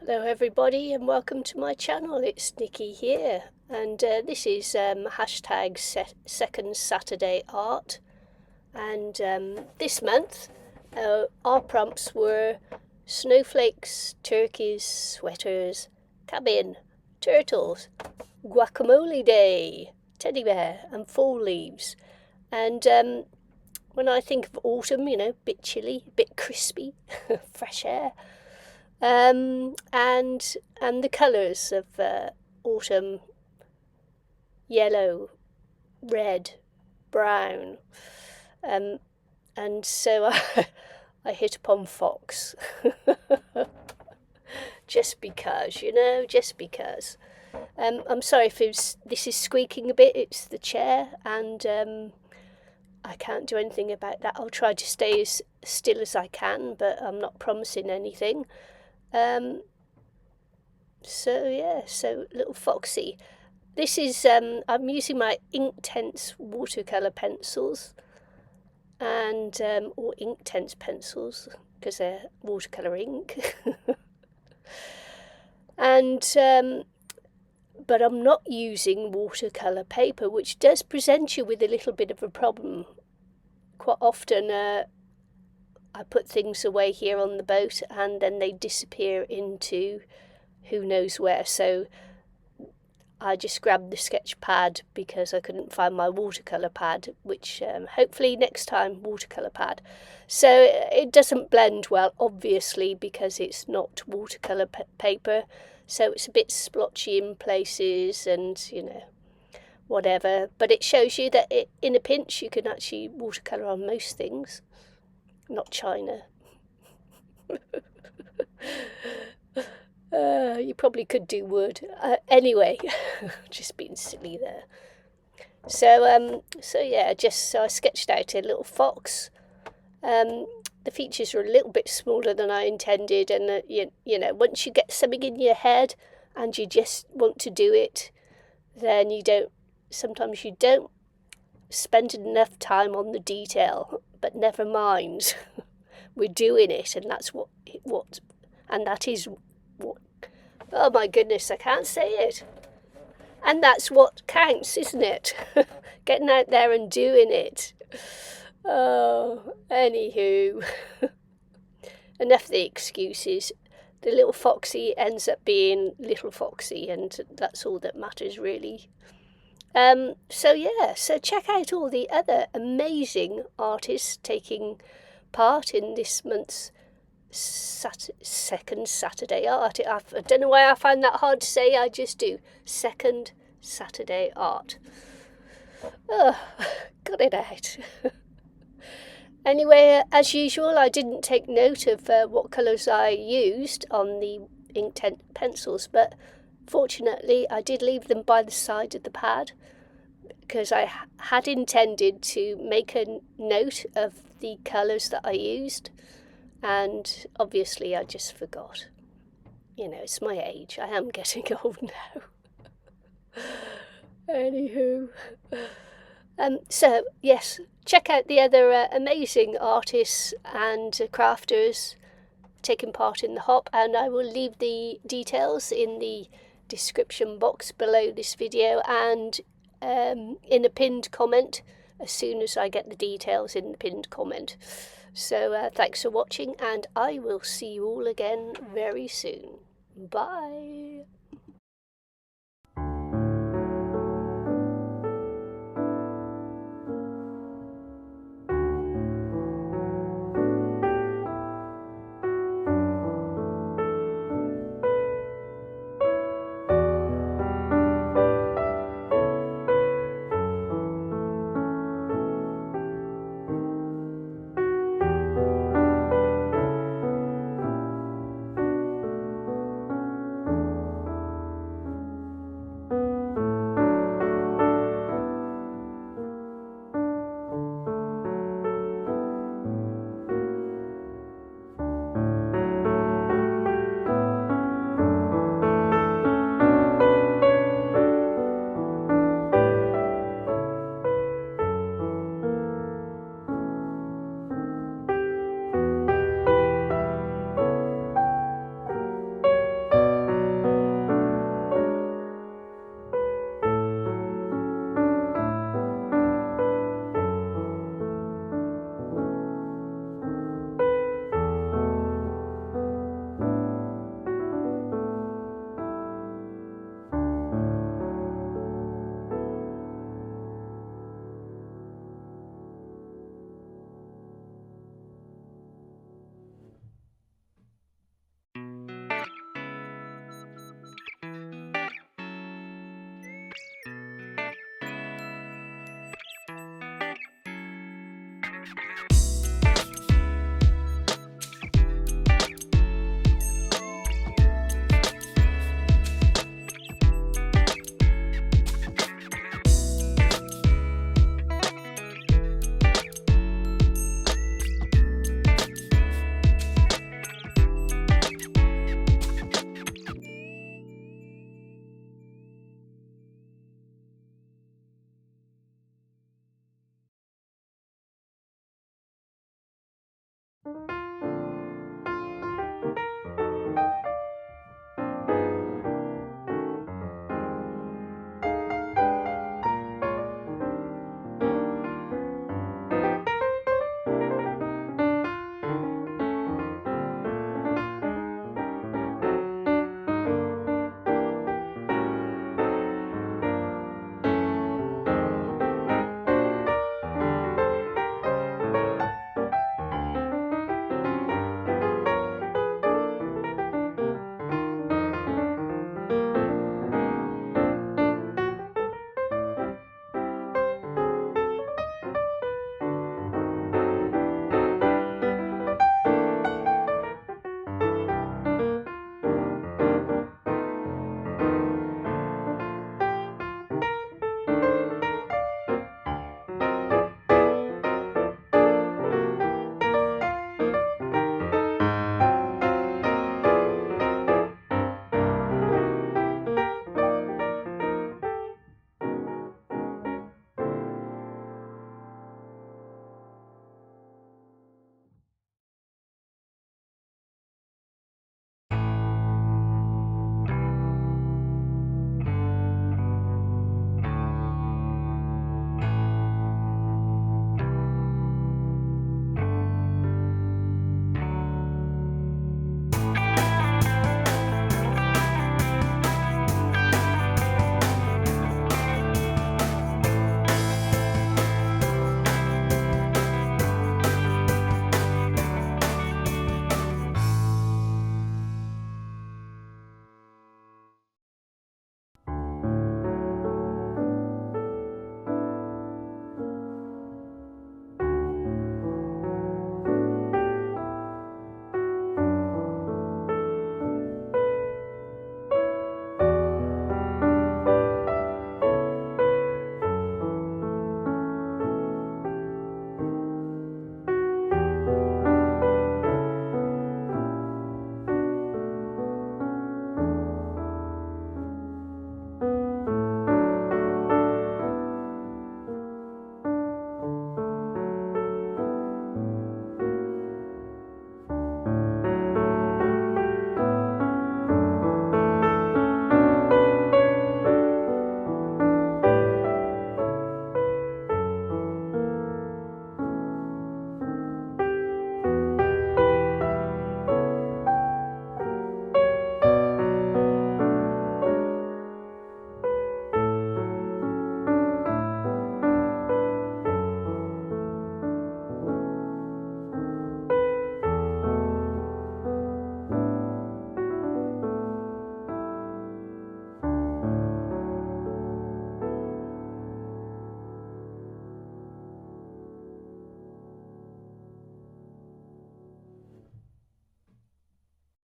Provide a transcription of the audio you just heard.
Hello everybody and welcome to my channel. It's Nikki here and this is hashtag second Saturday art, and this month our prompts were snowflakes, turkeys, sweaters, cabin, turtles, guacamole day, teddy bear and fall leaves. And when I think of autumn, you know, a bit chilly, a bit crispy, fresh air. And the colours of autumn: yellow, red, brown, and so I hit upon fox, just because, you know, just because. I'm sorry if this is squeaking a bit. It's the chair, and I can't do anything about that. I'll try to stay as still as I can, but I'm not promising anything. So little Foxy. This is, I'm using my Inktense watercolour pencils, and, or Inktense pencils, because they're watercolour ink. And, but I'm not using watercolour paper, which does present you with a little bit of a problem. Quite often, I put things away here on the boat and then they disappear into who knows where. So I just grabbed the sketch pad because I couldn't find my watercolour pad, which hopefully next time, watercolour pad. So it doesn't blend well, obviously, because it's not watercolour paper. So it's a bit splotchy in places and, you know, whatever. But it shows you that in a pinch you can actually watercolour on most things. Not China. You probably could do wood. Anyway, just being silly there. So yeah, so I sketched out a little fox. The features are a little bit smaller than I intended, and you know, once you get something in your head and you just want to do it, then sometimes you don't spend enough time on the detail. But never mind, we're doing it, and that is what, oh my goodness, I can't say it. And that's what counts, isn't it? Getting out there and doing it. Oh, anywho, enough of the excuses. The little Foxy ends up being little Foxy, and that's all that matters, really. So check out all the other amazing artists taking part in this month's second Saturday art. I don't know why I find that hard to say. I just do. Second Saturday art. Oh, got it out. Anyway, as usual, I didn't take note of what colours I used on the Inktense pencils, but fortunately I did leave them by the side of the pad, because I had intended to make a note of the colours that I used, and obviously I just forgot. You know, it's my age. I am getting old now. Anywho. So, yes, check out the other amazing artists and crafters taking part in the hop, and I will leave the details in the description box below this video and in a pinned comment as soon as I get the details in the pinned comment. So thanks for watching, and I will see you all again very soon. Bye.